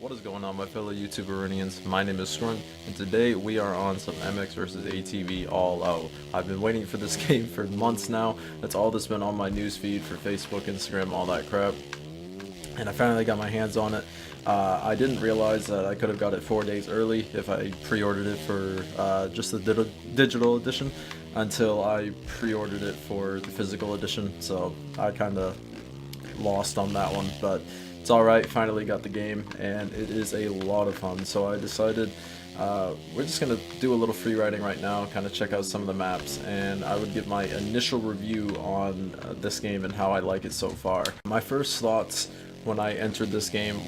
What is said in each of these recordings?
What is going on, my fellow YouTuberians? My name is Strung, and today we are on some MX vs ATV All Out. I've been waiting for this game for months now. That's all that's been on my newsfeed for Facebook, Instagram, all that crap. And I finally got my hands on it. I didn't realize that I could have got it 4 days early if I pre-ordered it for just the digital edition until I pre-ordered it for the physical edition. So I kind of lost on that one, but it's alright. Finally got the game, and it is a lot of fun. So I decided we're just going to do a little free riding right now, kind of check out some of the maps, and I would give my initial review on this game and how I like it so far. My first thoughts when I entered this game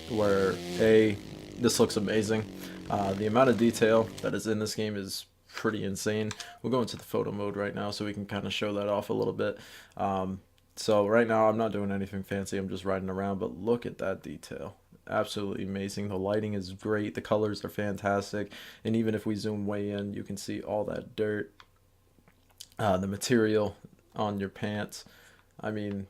were, this looks amazing. The amount of detail that is in this game is pretty insane. We'll go into the photo mode right now so we can kind of show that off a little bit. So right now I'm not doing anything fancy, I'm just riding around, but look at that detail. Absolutely amazing. The lighting is great, the colors are fantastic, and even if we zoom way in, you can see all that dirt, the material on your pants. I mean,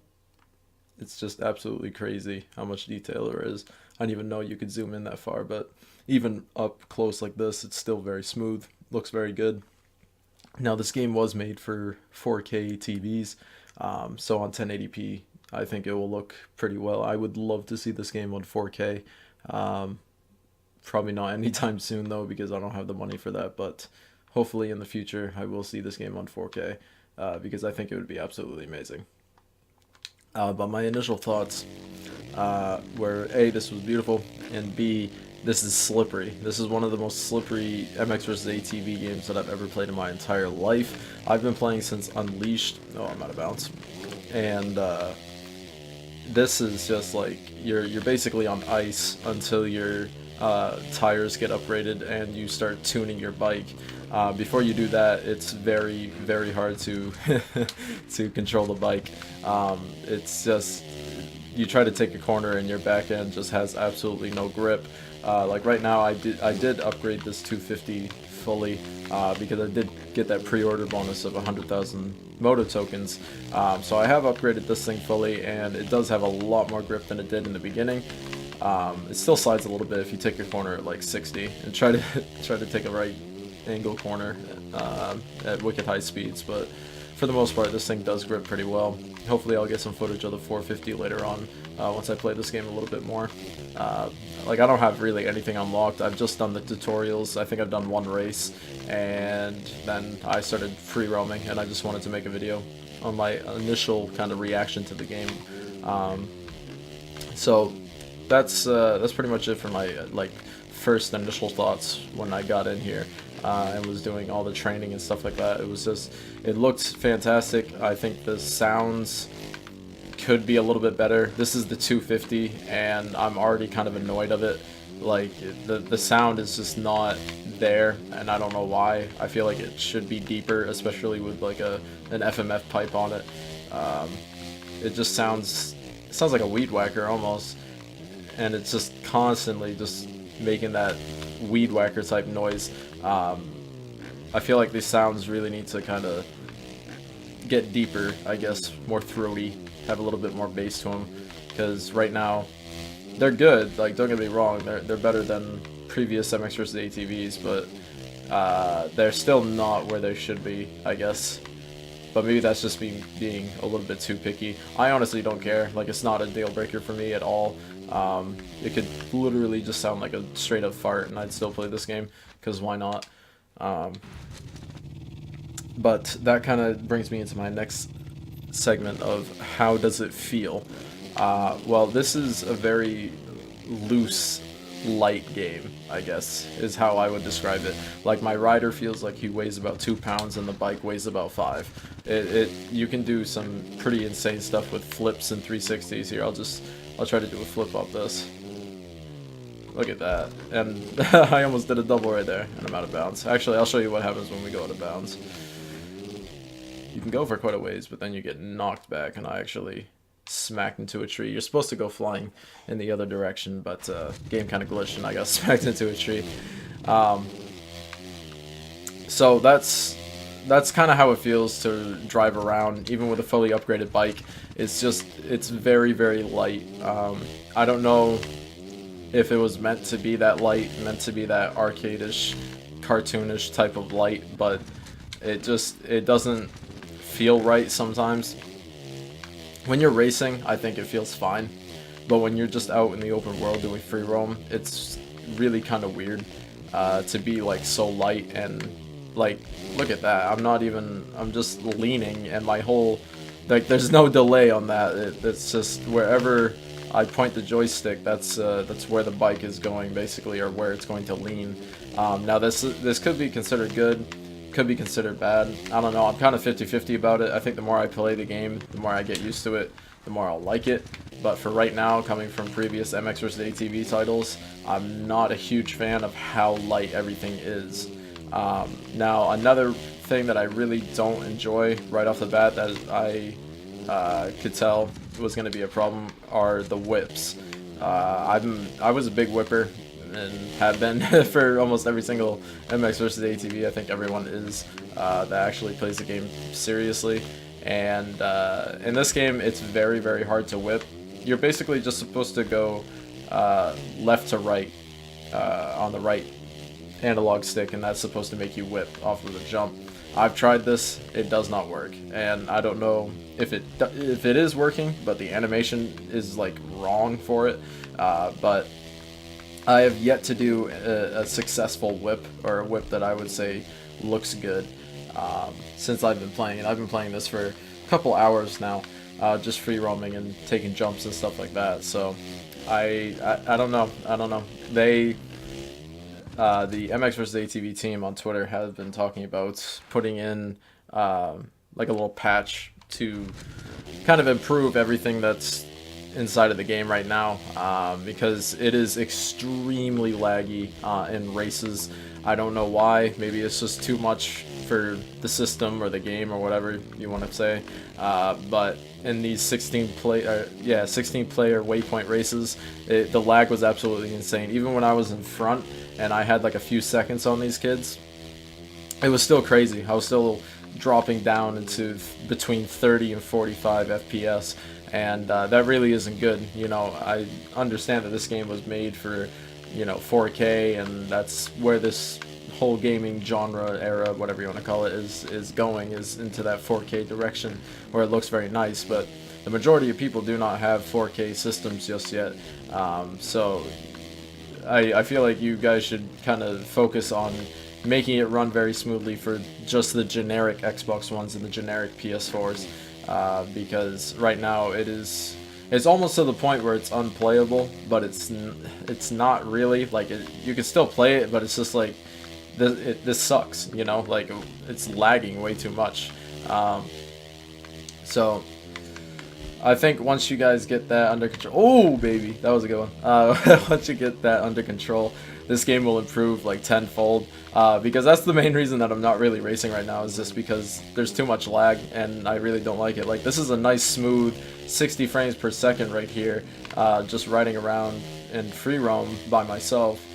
it's just absolutely crazy how much detail there is. I didn't even know you could zoom in that far, but even up close like this, it's still very smooth, looks very good. Now this game was made for 4K TVs, so on 1080p I think it will look pretty well. I would love to see this game on 4K. Probably not anytime soon though, because I don't have the money for that, but hopefully in the future I will see this game on 4K, because I think it would be absolutely amazing. But my initial thoughts were, A, this was beautiful, and B, this is slippery. This is one of the most slippery MX vs ATV games that I've ever played in my entire life. I've been playing since Unleashed. Oh, I'm out of bounds. And this is just like, you're basically on ice until your tires get upgraded and you start tuning your bike. Before you do that, it's very, very hard to to control the bike. It's just, you try to take a corner and your back end just has absolutely no grip. Like right now, I did upgrade this 250 fully because I did get that pre-order bonus of 100,000 moto tokens. So I have upgraded this thing fully, and it does have a lot more grip than it did in the beginning. It still slides a little bit if you take a corner at like 60 and try to take a right angle corner at wicked high speeds, but for the most part this thing does grip pretty well. Hopefully I'll get some footage of the 450 later on once I play this game a little bit more. Like, I don't have really anything unlocked. I've just done the tutorials. I think I've done one race, and then I started free roaming, and I just wanted to make a video on my initial kind of reaction to the game. So that's pretty much it for my like first initial thoughts when I got in here and was doing all the training and stuff like that. It was just, it looked fantastic. I think the sounds could be a little bit better. This is the 250 and I'm already kind of annoyed of it. Like, the sound is just not there, and I don't know why. I feel like it should be deeper, especially with like an FMF pipe on it. It just sounds like a weed whacker almost, and it's just constantly just making that weed whacker type noise. I feel like these sounds really need to kind of get deeper, I guess, more throaty, have a little bit more bass to them, because right now they're good, like, don't get me wrong, they're better than previous MX vs ATVs, but they're still not where they should be, I guess. But maybe that's just me being a little bit too picky. I honestly don't care. Like, it's not a deal breaker for me at all. It could literally just sound like a straight up fart and I'd still play this game, because why not? But that kind of brings me into my next segment of how does it feel. Well, this is a very loose, light game, I guess, is how I would describe it. Like, my rider feels like he weighs about 2 pounds and the bike weighs about 5. You can do some pretty insane stuff with flips and 360s here. I'll try to do a flip off this. Look at that. And I almost did a double right there, and I'm out of bounds. Actually, I'll show you what happens when we go out of bounds. You can go for quite a ways, but then you get knocked back, and I actually smacked into a tree. You're supposed to go flying in the other direction, but game kind of glitched and I got smacked into a tree. So that's kind of how it feels to drive around, even with a fully upgraded bike. It's very, very light. I don't know if it was meant to be that light, meant to be that arcade-ish, cartoonish type of light, but it doesn't feel right sometimes. When you're racing, I think it feels fine, but when you're just out in the open world doing free roam, it's really kind of weird to be like so light. And like, look at that, I'm just leaning, and my whole, like, there's no delay on that. It's just wherever I point the joystick, that's where the bike is going, basically, or where it's going to lean. Now this could be considered good, could be considered bad. I don't know. I'm kind of 50-50 about it. I think the more I play the game, the more I get used to it, the more I'll like it. But for right now, coming from previous MX vs. ATV titles, I'm not a huge fan of how light everything is. Now, another thing that I really don't enjoy right off the bat, that I could tell was going to be a problem, are the whips. I was a big whipper, and have been for almost every single MX vs. ATV. I think everyone is that actually plays the game seriously. And in this game, it's very, very hard to whip. You're basically just supposed to go left to right on the right analog stick, and that's supposed to make you whip off of the jump. I've tried this, it does not work, and I don't know if it is working, but the animation is like wrong for it. But I have yet to do a successful whip, or a whip that I would say looks good, since I've been playing it. I've been playing this for a couple hours now, just free roaming and taking jumps and stuff like that. So I don't know. They the MX vs. ATV team on Twitter has been talking about putting in like a little patch to kind of improve everything that's inside of the game right now, because it is extremely laggy in races. I don't know why. Maybe it's just too much for the system or the game or whatever you want to say. But in these 16 player waypoint races, the lag was absolutely insane. Even when I was in front and I had like a few seconds on these kids, it was still crazy. I was still dropping down into between 30 and 45 FPS, and that really isn't good. You know, I understand that this game was made for, you know, 4K, and that's where this whole gaming genre era, whatever you want to call it, is going, is into that 4K direction where it looks very nice. But the majority of people do not have 4K systems just yet, so I feel like you guys should kind of focus on making it run very smoothly for just the generic Xbox Ones and the generic PS4s, because right now it's almost to the point where it's unplayable, but it's not really. Like, you can still play it, but it's just like this sucks, you know, like it's lagging way too much. So I think once you guys get that under control, oh baby, that was a good one. Once you get that under control, this game will improve like tenfold, because that's the main reason that I'm not really racing right now, is just because there's too much lag and I really don't like it. Like, this is a nice smooth 60 frames per second right here, just riding around in free roam by myself.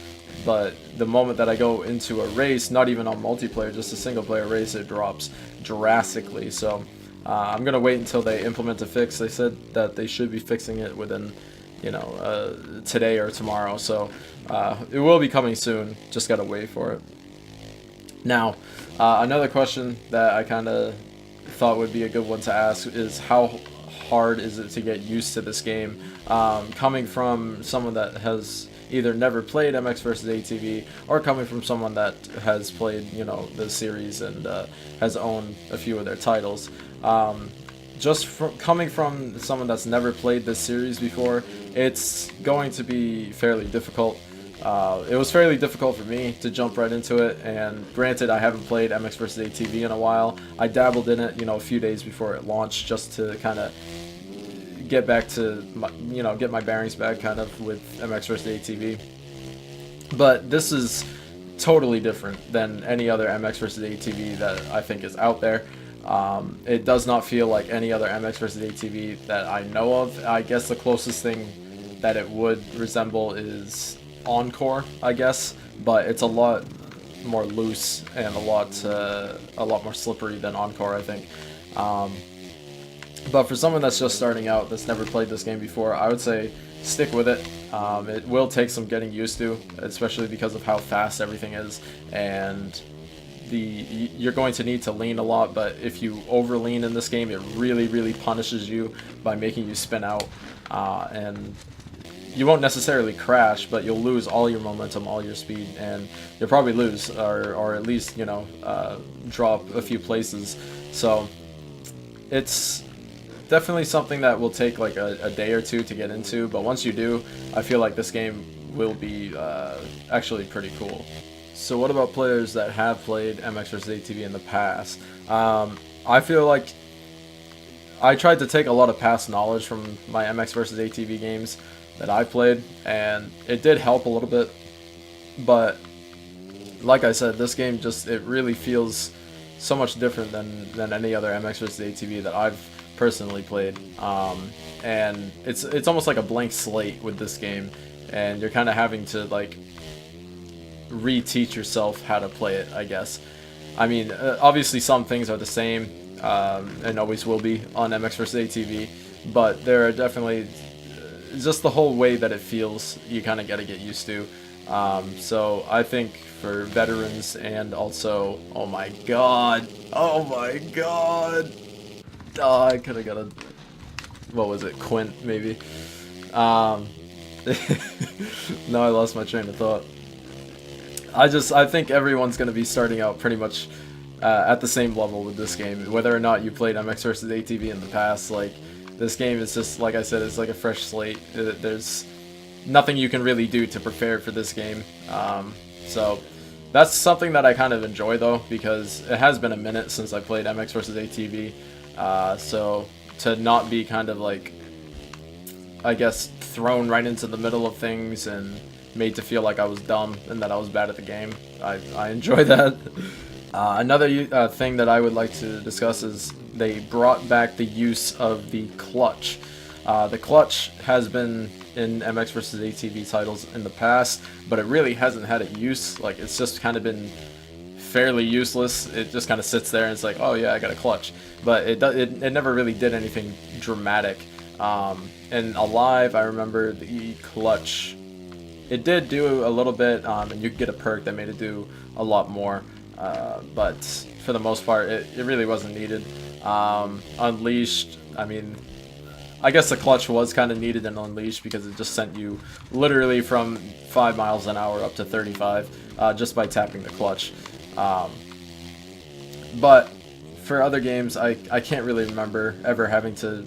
But the moment that I go into a race, not even on multiplayer, just a single player race, it drops drastically. So I'm gonna wait until they implement a fix. They said that they should be fixing it within, you know, today or tomorrow. So it will be coming soon. Just gotta wait for it. Now, another question that I kind of thought would be a good one to ask is, how hard is it to get used to this game? Coming from someone that has either never played MX vs. ATV, or coming from someone that has played, you know, the series and has owned a few of their titles. Coming from someone that's never played this series before, it's going to be fairly difficult. It was fairly difficult for me to jump right into it, and granted, I haven't played MX vs. ATV in a while. I dabbled in it, you know, a few days before it launched, just to kind of get back to my, you know, get my bearings back kind of with MX vs. ATV. But this is totally different than any other MX vs. ATV that I think is out there. It does not feel like any other MX vs. ATV that I know of. I guess the closest thing that it would resemble is Encore, I guess, but it's a lot more loose and a lot more slippery than Encore, I think. But for someone that's just starting out, that's never played this game before, I would say stick with it. It will take some getting used to, especially because of how fast everything is, and you're going to need to lean a lot, but if you over lean in this game, it really punishes you by making you spin out, and you won't necessarily crash, but you'll lose all your momentum, all your speed, and you'll probably lose, or at least, drop a few places. So it's definitely something that will take like a day or two to get into, but once you do, I feel like this game will be actually pretty cool. So what about players that have played MX vs. ATV in the past? I feel like I tried to take a lot of past knowledge from my MX vs. ATV games that I played, and it did help a little bit, but like I said, this game it really feels so much different than any other MX vs. ATV that I've personally played, and it's almost like a blank slate with this game, and you're kind of having to like reteach yourself how to play it, I guess. I mean, obviously some things are the same, and always will be on MX vs. ATV, but there are definitely just the whole way that it feels, you kind of got to get used to. So I think for veterans, and also, oh my god, I could have got a, what was it, Quint maybe. Now I lost my train of thought. I think everyone's going to be starting out pretty much at the same level with this game, whether or not you played MX vs. ATV in the past. Like, this game is just, like I said, it's like a fresh slate. There's nothing you can really do to prepare for this game. So that's something that I kind of enjoy, though, because it has been a minute since I played MX vs. ATV. So to not be kind of like, I guess, thrown right into the middle of things and made to feel like I was dumb and that I was bad at the game, I enjoy that. Another thing that I would like to discuss is they brought back the use of the clutch. The clutch has been in MX vs. ATV titles in the past, but it really hasn't had a use. Like, it's just kind of been fairly useless. It just kind of sits there and it's like, oh yeah, I got a clutch. But it never really did anything dramatic. And Alive, I remember the clutch, it did do a little bit, and you could get a perk that made it do a lot more. But for the most part, it really wasn't needed. Unleashed, I mean, I guess the clutch was kind of needed in Unleashed because it just sent you literally from 5 miles an hour up to 35 just by tapping the clutch. But for other games, I can't really remember ever having to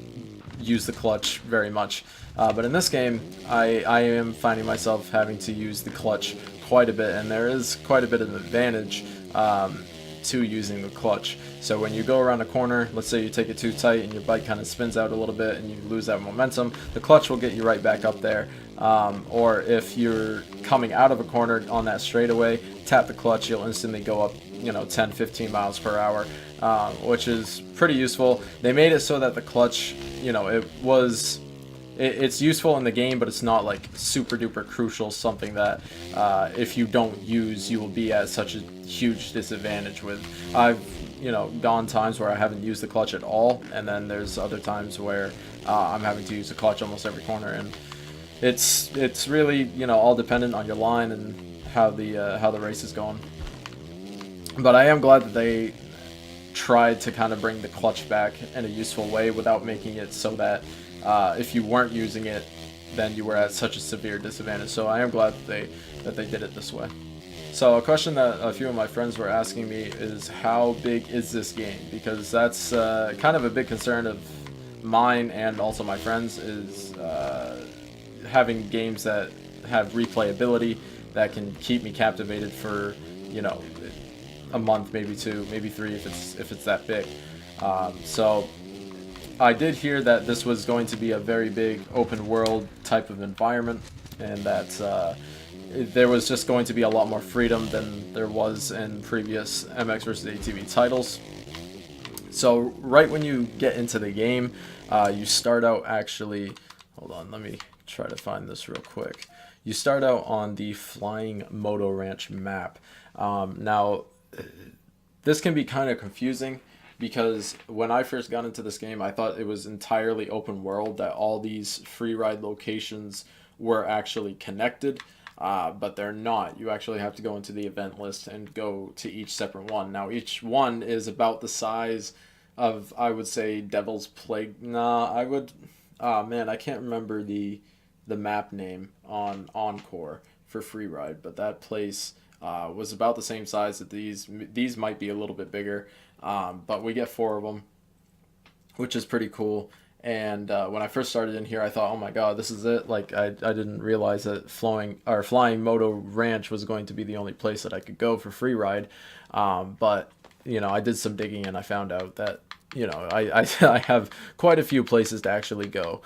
use the clutch very much. But in this game, I am finding myself having to use the clutch quite a bit, and there is quite a bit of an advantage to using the clutch. So when you go around a corner, let's say you take it too tight and your bike kind of spins out a little bit and you lose that momentum, the clutch will get you right back up there. Or if you're coming out of a corner on that straightaway, tap the clutch, you'll instantly go up, 10-15 miles per hour, which is pretty useful. They made it so that the clutch, it's useful in the game, but it's not like super duper crucial, something that if you don't use, you will be at such a huge disadvantage with. I've gone times where I haven't used the clutch at all, and then there's other times where I'm having to use the clutch almost every corner, and it's really all dependent on your line and how the race is going. But I am glad that they tried to kind of bring the clutch back in a useful way without making it so that if you weren't using it, then you were at such a severe disadvantage. So I am glad that they did it this way. So a question that a few of my friends were asking me is, how big is this game? Because that's kind of a big concern of mine and also my friends, is having games that have replayability that can keep me captivated for a month, maybe 2, maybe 3 if it's that big. So I did hear that this was going to be a very big open world type of environment, and that there was just going to be a lot more freedom than there was in previous MX vs. ATV titles. So right when you get into the game, you start out actually, hold on, let me try to find this real quick. You start out on the Flying Moto Ranch map. Now, this can be kind of confusing, because when I first got into this game, I thought it was entirely open world, that all these free ride locations were actually connected, but they're not. You actually have to go into the event list and go to each separate one. Now, each one is about the size of, I would say, Devil's Plague. Nah, I would. Ah, man, I can't remember the map name on Encore for Free Ride, but that place was about the same size that these. These might be a little bit bigger, but we get 4 of them, which is pretty cool. And when I first started in here, I thought, oh my god, this is it. Like I didn't realize that Flying Moto Ranch was going to be the only place that I could go for free ride. But I did some digging and I found out that I have quite a few places to actually go.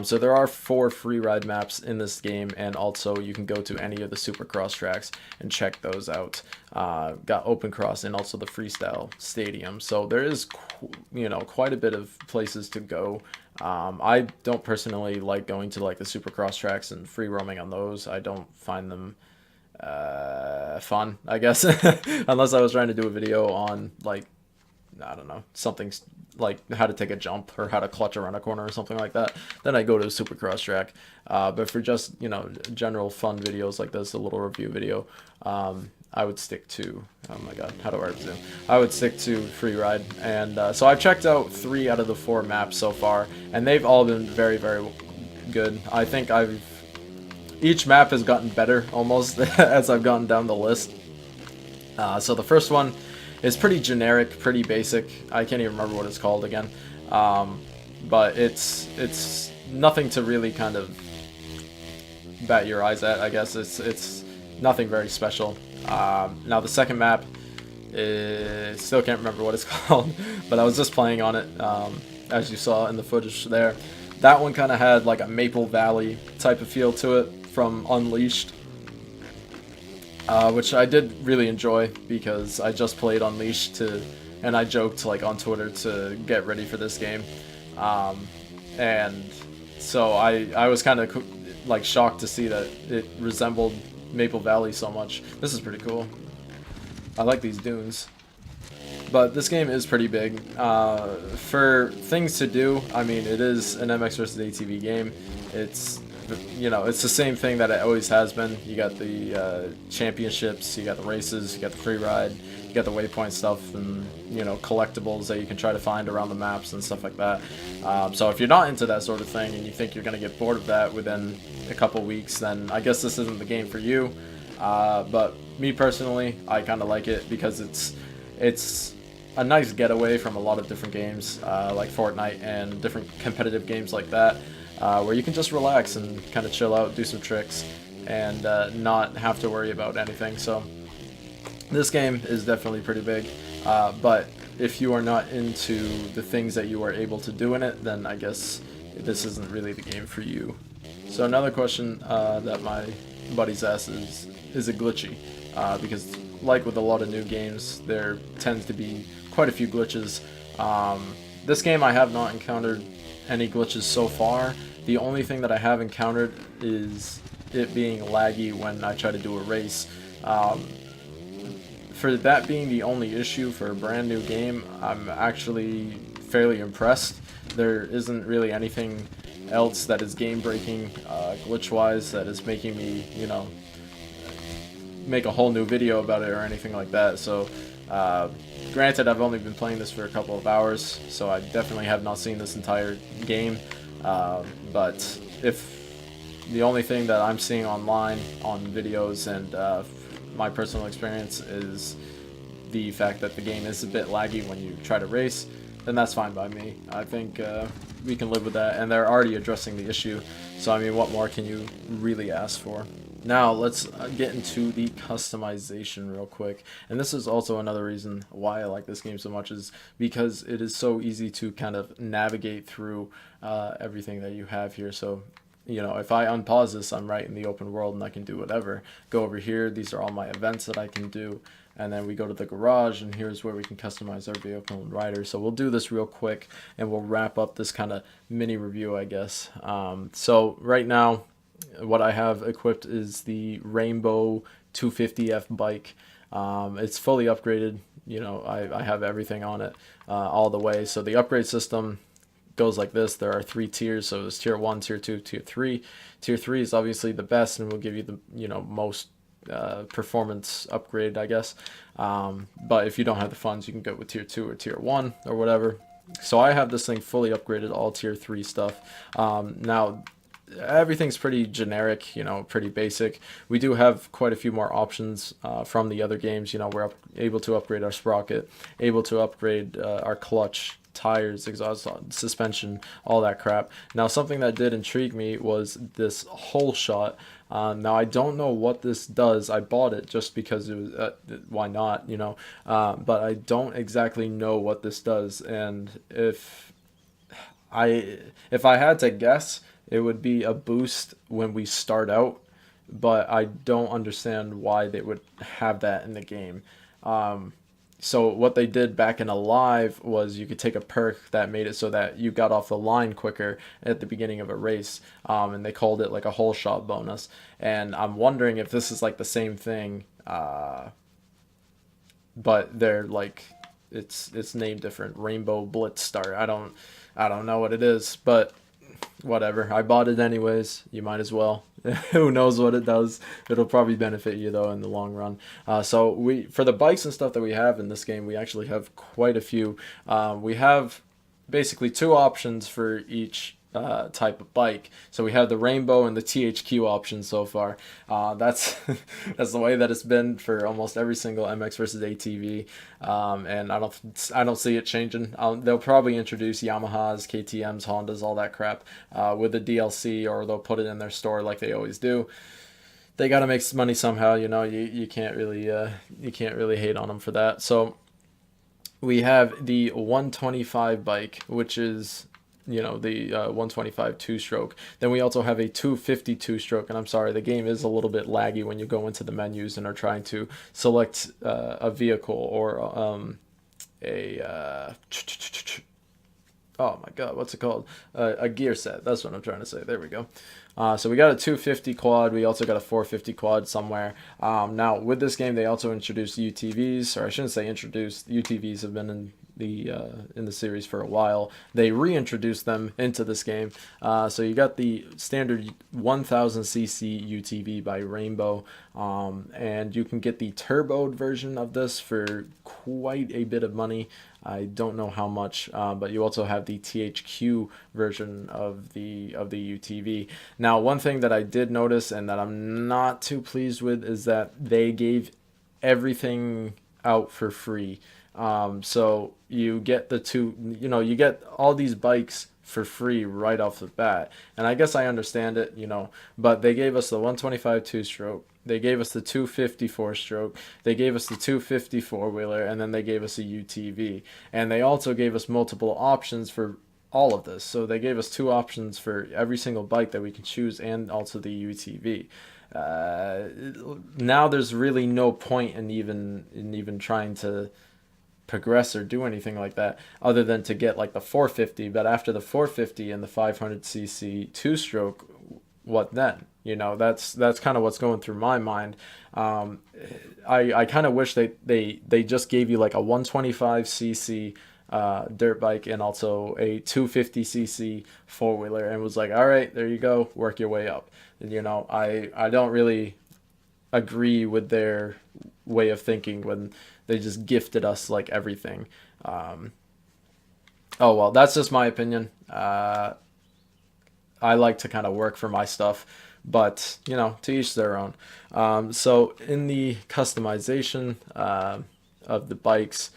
So there are 4 free ride maps in this game, and also you can go to any of the Supercross tracks and check those out. Got Open Cross and also the Freestyle Stadium. So there is, quite a bit of places to go. I don't personally like going to like the Supercross tracks and free roaming on those. I don't find them fun, I guess, unless I was trying to do a video on like, I don't know, something like how to take a jump or how to clutch around a corner or something like that, then I go to a Supercross track. But for just, general fun videos like this, a little review video, I would stick to, oh my god, how do I resume? I would stick to free ride. And so I've checked out 3 out of the 4 maps so far, and they've all been very, very good. I think each map has gotten better almost as I've gotten down the list. So the first one is pretty generic, pretty basic. I can't even remember what it's called again. But it's nothing to really kind of bat your eyes at, I guess. It's nothing very special. Now the second map, still can't remember what it's called, but I was just playing on it, as you saw in the footage there. That one kind of had like a Maple Valley type of feel to it from Unleashed. Which I did really enjoy because I just played Unleashed and I joked like on Twitter to get ready for this game, and so I was kind of like shocked to see that it resembled Maple Valley so much. This is pretty cool. I like these dunes, but this game is pretty big. For things to do, I mean, it is an MX vs ATV game. It's it's the same thing that it always has been. You got the championships, you got the races, you got the free ride, you got the waypoint stuff, and collectibles that you can try to find around the maps and stuff like that. So if you're not into that sort of thing and you think you're gonna get bored of that within a couple weeks, then I guess this isn't the game for you. But me personally, I kind of like it because it's a nice getaway from a lot of different games like Fortnite and different competitive games like that. Where you can just relax and kind of chill out, do some tricks, and not have to worry about anything. So this game is definitely pretty big, but if you are not into the things that you are able to do in it, then I guess this isn't really the game for you. So another question that my buddies asked is it glitchy? Because like with a lot of new games, there tends to be quite a few glitches. This game I have not encountered any glitches so far. The only thing that I have encountered is it being laggy when I try to do a race. For that being the only issue for a brand new game, I'm actually fairly impressed. There isn't really anything else that is game breaking glitch-wise that is making me, make a whole new video about it or anything like that. So granted, I've only been playing this for a couple of hours, so I definitely have not seen this entire game. But if the only thing that I'm seeing online on videos and my personal experience is the fact that the game is a bit laggy when you try to race, then that's fine by me. I think we can live with that, and they're already addressing the issue, so I mean, what more can you really ask for? Now let's get into the customization real quick, and this is also another reason why I like this game so much, is because it is so easy to kind of navigate through everything that you have here. So if I unpause this, I'm right in the open world and I can do whatever. Go over here, these are all my events that I can do, and then we go to the garage, and here's where we can customize our vehicle and rider. So we'll do this real quick and we'll wrap up this kind of mini review, I guess. So right now what I have equipped is the Rainbow 250F bike. It's fully upgraded. I have everything on it all the way. So the upgrade system goes like this. There are 3 tiers, so there's tier 1, tier 2, tier 3. Tier 3 is obviously the best and will give you the most performance upgrade, I guess. But if you don't have the funds, you can go with tier 2 or tier 1 or whatever. So I have this thing fully upgraded, all tier 3 stuff. Now everything's pretty generic, pretty basic. We do have quite a few more options from the other games. We're able to upgrade our sprocket, able to upgrade our clutch, tires, exhaust, suspension, all that crap. Now, something that did intrigue me was this hole shot. Now, I don't know what this does. I bought it just because it was, why not, but I don't exactly know what this does. And if I had to guess, it would be a boost when we start out, but I don't understand why they would have that in the game. So what they did back in Alive was you could take a perk that made it so that you got off the line quicker at the beginning of a race, and they called it like a hole shot bonus. And I'm wondering if this is like the same thing, but they're like it's named different. Rainbow Blitz Star. I don't know what it is, but whatever. I bought it anyways. You might as well. Who knows what it does? It'll probably benefit you though in the long run. So for the bikes and stuff that we have in this game, we actually have quite a few. We have basically 2 options for each type of bike. So we have the Rainbow and the THQ option so far. That's that's the way that it's been for almost every single MX versus ATV, and I don't see it changing. They'll probably introduce Yamahas, KTM's, Hondas, all that crap with the DLC, or they'll put it in their store like they always do. They got to make money somehow, you can't really hate on them for that. So we have the 125 bike, which is the 125 2-stroke. Then we also have a 250 2-stroke, and I'm sorry, the game is a little bit laggy when you go into the menus and are trying to select a vehicle or oh my god, what's it called? A gear set. That's what I'm trying to say. There we go. So we got a 250 quad. We also got a 450 quad somewhere. Now with this game, they also introduced UTVs, or I shouldn't say introduced. UTVs have been in the series for a while. They reintroduced them into this game. So you got the standard 1000cc UTV by Rainbow, and you can get the turboed version of this for quite a bit of money. I don't know how much, but you also have the THQ version of the UTV. Now, one thing that I did notice and that I'm not too pleased with is that they gave everything out for free. So you get you get all these bikes for free right off the bat. And I guess I understand it, but they gave us the 125 2-stroke. They gave us the 250 4-stroke. They gave us the 250 4-wheeler, and then they gave us a UTV. And they also gave us multiple options for all of this. So they gave us 2 options for every single bike that we can choose, and also the UTV. Now there's really no point in even trying to progress or do anything like that other than to get like the 450. But after the 450 and the 500cc 2-stroke, what then? That's kind of what's going through my mind. I kind of wish they just gave you like a 125cc dirt bike and also a 250cc 4-wheeler and was like, all right, there you go, work your way up. And, I don't really agree with their way of thinking when they just gifted us like everything. Oh well, that's just my opinion. I like to kind of work for my stuff, but to each their own. So in the customization of the bikes,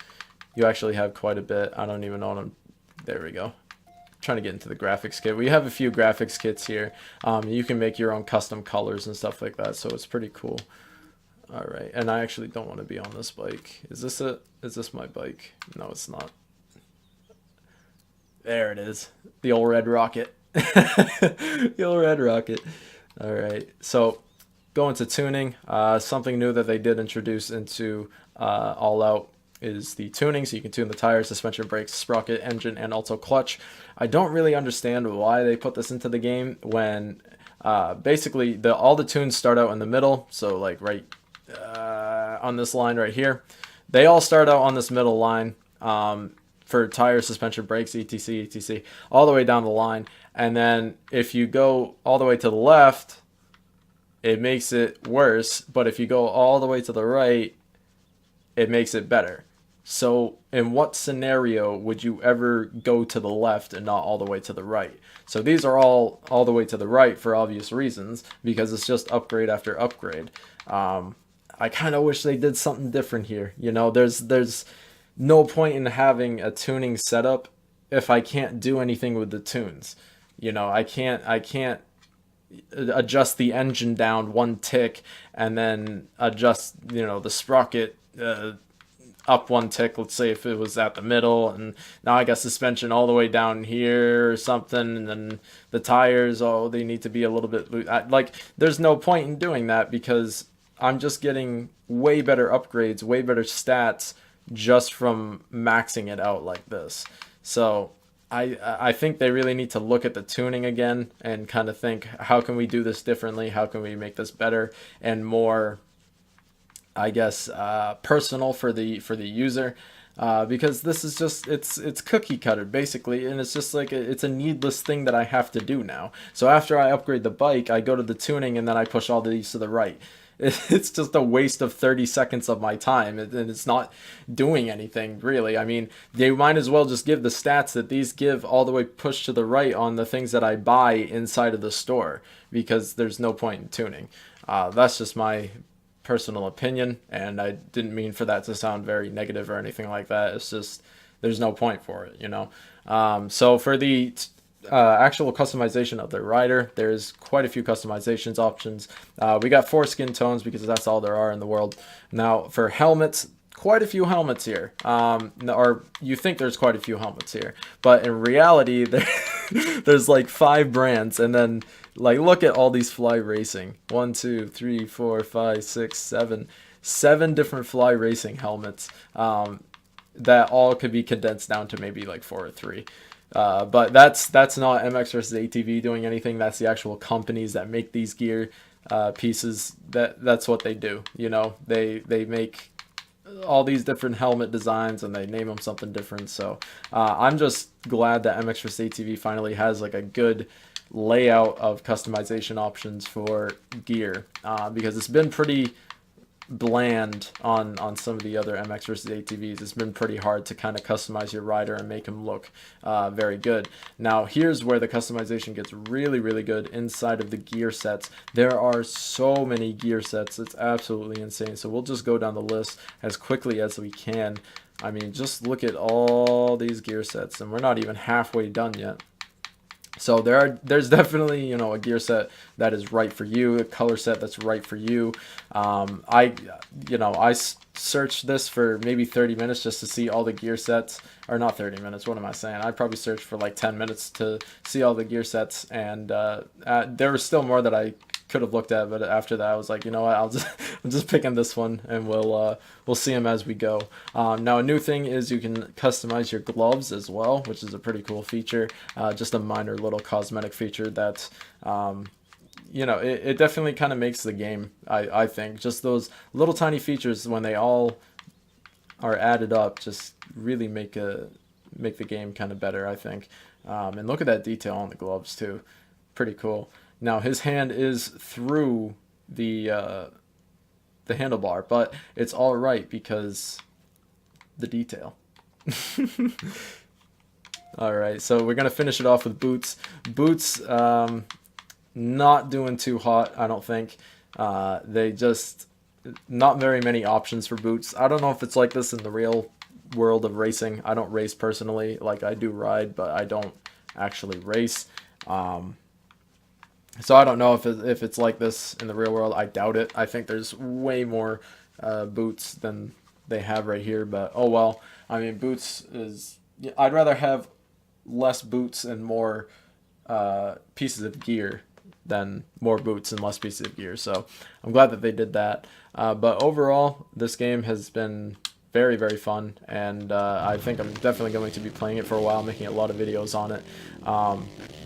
you actually have quite a bit. I don't even know them. There we go. Trying to get into the graphics kit. We have a few graphics kits here. You can make your own custom colors and stuff like that, so it's pretty cool. All right, and I actually don't want to be on this bike. Is this it? Is this my bike? No, it's not. There it is. The old red rocket. The old red rocket. All right, so going to tuning. Something new that they did introduce into All Out is the tuning, so you can tune the tires, suspension, brakes, sprocket, engine, and also clutch. I don't really understand why they put this into the game when basically all the tunes start out in the middle, so like right on this line right here. They all start out on this middle line for tire, suspension, brakes, etc, etc, all the way down the line. And then if you go all the way to the left, it makes it worse, but if you go all the way to the right, it makes it better. So in what scenario would you ever go to the left and not all the way to the right? So these are all the way to the right for obvious reasons, because it's just upgrade after upgrade. I kind of wish they did something different here. You know, there's no point in having a tuning setup if I can't do anything with the tunes. You know, I can't adjust the engine down one tick and then adjust, you know, the sprocket up one tick, let's say if it was at the middle, and now I got suspension all the way down here or something, and then the tires, oh, they need to be a little bit loose. Like, there's no point in doing that, because I'm just getting way better upgrades, way better stats just from maxing it out like this. So I think they really need to look at the tuning again and kind of think, how can we do this differently? How can we make this better and more, I guess, personal for the user, because this is just it's cookie cutter basically, and it's just like it's a needless thing that I have to do now. So after I upgrade the bike, I go to the tuning and then I push all these to the right. It's just a waste of 30 seconds of my time, and it's not doing anything really. I mean, they might as well just give the stats that these give all the way pushed to the right on the things that I buy inside of the store, because there's no point in tuning. That's just my personal opinion, and I didn't mean for that to sound very negative or anything like that. It's just there's no point for it, you know. So for the actual customization of the rider, there's quite a few customizations options. We got 4 skin tones because that's all there are in the world. Now for helmets, quite a few helmets here, or you think there's quite a few helmets here, but in reality there's like 5 brands, and then like look at all these Fly Racing, 1 2 3 4 5 6 7 different Fly Racing helmets, that all could be condensed down to maybe like 4 or 3. But that's not MX versus ATV doing anything. That's the actual companies that make these gear pieces. That's what they do. You know, they make all these different helmet designs and they name them something different. So I'm just glad that MX versus ATV finally has like a good layout of customization options for gear, because it's been pretty bland on some of the other MX versus ATVs. It's been pretty hard to kind of customize your rider and make him look very good. Now here's where the customization gets really, really good inside of the gear sets. There are so many gear sets, it's absolutely insane. So we'll just go down the list as quickly as we can. I mean, just look at all these gear sets, and we're not even halfway done yet. So there's definitely, you know, a gear set that is right for you, a color set that's right for you. I searched this for maybe 30 minutes just to see all the gear sets, or not 30 minutes, what am I saying? I probably searched for like 10 minutes to see all the gear sets, and there was still more that I could have looked at, but after that I was like, you know what, I'm just picking this one, and we'll see them as we go. Now a new thing is you can customize your gloves as well, which is a pretty cool feature. Just a minor little cosmetic feature that you know, it definitely kind of makes the game, I think. Just those little tiny features, when they all are added up, just really make the game kind of better, I think. And look at that detail on the gloves too, pretty cool. Now his hand is through the handlebar, but it's all right because the detail. All right, so we're gonna finish it off with boots. Boots, not doing too hot, I don't think. They just not very many options for boots. I don't know if it's like this in the real world of racing. I don't race personally. Like, I do ride, but I don't actually race. So I don't know if it's like this in the real world. I doubt it. I think there's way more boots than they have right here, but oh well. I mean, boots is... I'd rather have less boots and more pieces of gear than more boots and less pieces of gear. So I'm glad that they did that. But overall, this game has been very, very fun, and I think I'm definitely going to be playing it for a while, making a lot of videos on it.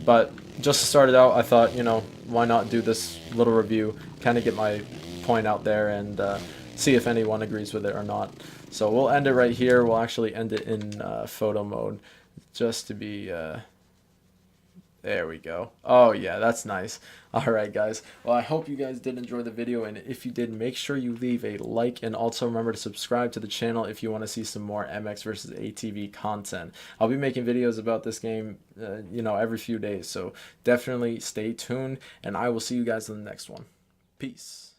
But just to start it out, I thought, you know, why not do this little review, kind of get my point out there, and see if anyone agrees with it or not. So we'll end it right here. We'll actually end it in photo mode just to be there we go. Oh yeah, that's nice. All right, guys. Well, I hope you guys did enjoy the video, and if you did, make sure you leave a like, and also remember to subscribe to the channel if you want to see some more MX versus ATV content. I'll be making videos about this game, every few days, so definitely stay tuned, and I will see you guys in the next one. Peace.